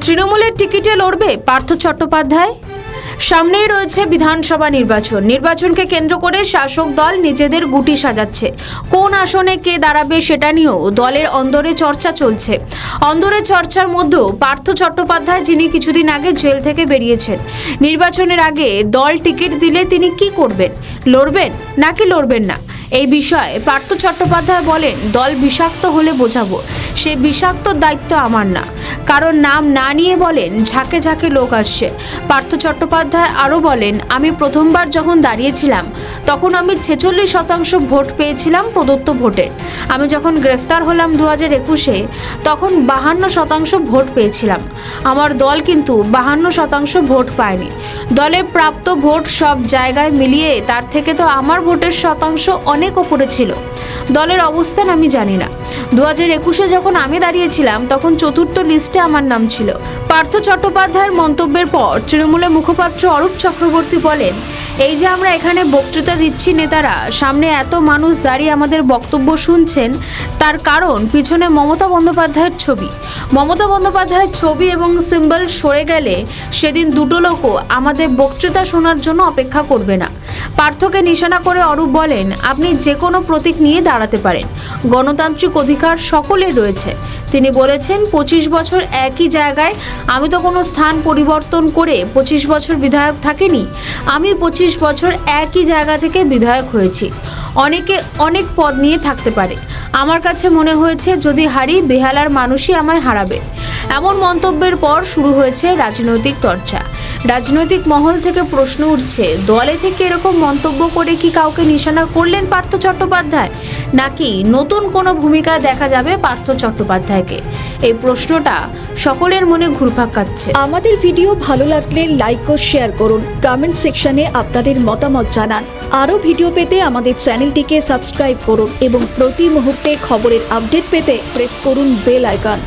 তৃণমূলের টিকিটে লড়বে পার্থ চট্টোপাধ্যায়। সামনেই রয়েছে বিধানসভা নির্বাচনকে কেন্দ্র করে শাসক দল নিজেদের গুটি সাজাচ্ছে। কোন আসনে কে দাঁড়াবে সেটা নিয়েও দলের অন্দরে চর্চা চলছে। অন্দরে চর্চার মধ্যেও পার্থ চট্টোপাধ্যায়, যিনি কিছুদিন আগে জেল থেকে বেরিয়েছেন, নির্বাচনের আগে দল টিকিট দিলে তিনি কি করবেন, লড়বেন নাকি লড়বেন না, এই বিষয়ে পার্থ চট্টোপাধ্যায় বলেন, দল বিষাক্ত হলে বোঝাবো, সে বিষাক্ত দায়িত্ব আমার না। কারণ নাম না নিয়ে বলেন, ঝাঁকে ঝাঁকে লোক আসছে। পার্থ চট্টোপাধ্যায় আরও বলেন, আমি প্রথমবার যখন দাঁড়িয়েছিলাম তখন আমি 46% ভোট পেয়েছিলাম প্রদত্ত ভোটের। আমি যখন গ্রেফতার হলাম 2021-এ তখন 52% ভোট পেয়েছিলাম। আমার দল কিন্তু 52% ভোট পায়নি। দলে প্রাপ্ত ভোট সব জায়গায় মিলিয়ে তার থেকে তো আমার ভোটের শতাংশ অনেক ওপরে ছিল। দলের অবস্থান আমি জানি না। 2021-এ যখন আমি দাঁড়িয়েছিলাম তখন 4র্থ লিস্টে আমার নাম ছিল। পার্থ চট্টোপাধ্যায়ের মন্তব্যের পর তৃণমূলের মুখপাত্র অরূপ চক্রবর্তী বলেন, এই যে আমরা এখানে বক্তৃতা দিচ্ছি, নেতারা সামনে এত মানুষ দাঁড়িয়ে আমাদের বক্তব্য শুনছেন, তার কারণ পিছনে মমতা বন্দ্যোপাধ্যায়ের ছবি। মমতা বন্দ্যোপাধ্যায়ের ছবি এবং সিম্বল সরে গেলে সেদিন দুটো লোকও আমাদের বক্তৃতা শোনার জন্য অপেক্ষা করবে না। পার্থকে নিশানা করে অরূপ বলেন, আপনি যে কোনো প্রতীক নিয়ে দাঁড়াতে পারেন, গণতান্ত্রিক অধিকার সকলের রয়েছে। তিনি বলেছেন, 25 বছর একই জায়গায়, আমি তো কোনো স্থান পরিবর্তন করে 25 বছর বিধায়ক থাকিনি। আমি 25 বছর একই জায়গা থেকে বিধায়ক হয়েছি। অনেকে অনেক পদ নিয়ে থাকতে পারে, আমার কাছে মনে হয়েছে যদি হারি, বেহালার মানুষই আমায় হারাবে। এমন মন্তব্যের পর শুরু হয়েছে রাজনৈতিক চর্চা। রাজনৈতিক মহল থেকে প্রশ্ন উঠছে, দলে থেকে এরকম মন্তব্য করে কি কাউকে নিশানা করলেন পার্থ চট্টোপাধ্যায়, নাকি নতুন কোনো ভূমিকা দেখা যাবে পার্থ চট্টোপাধ্যায়কে? এই প্রশ্নটা সকলের মনে ঘুরপাক খাচ্ছে। আমাদের ভিডিও ভালো লাগলে লাইক ও শেয়ার করুন, কমেন্ট সেকশনে আপনাদের মতামত জানান। আরও ভিডিও পেতে আমাদের চ্যানেলটিকে সাবস্ক্রাইব করুন এবং প্রতি মুহূর্তে খবরের আপডেট পেতে প্রেস করুন বেল আইকন।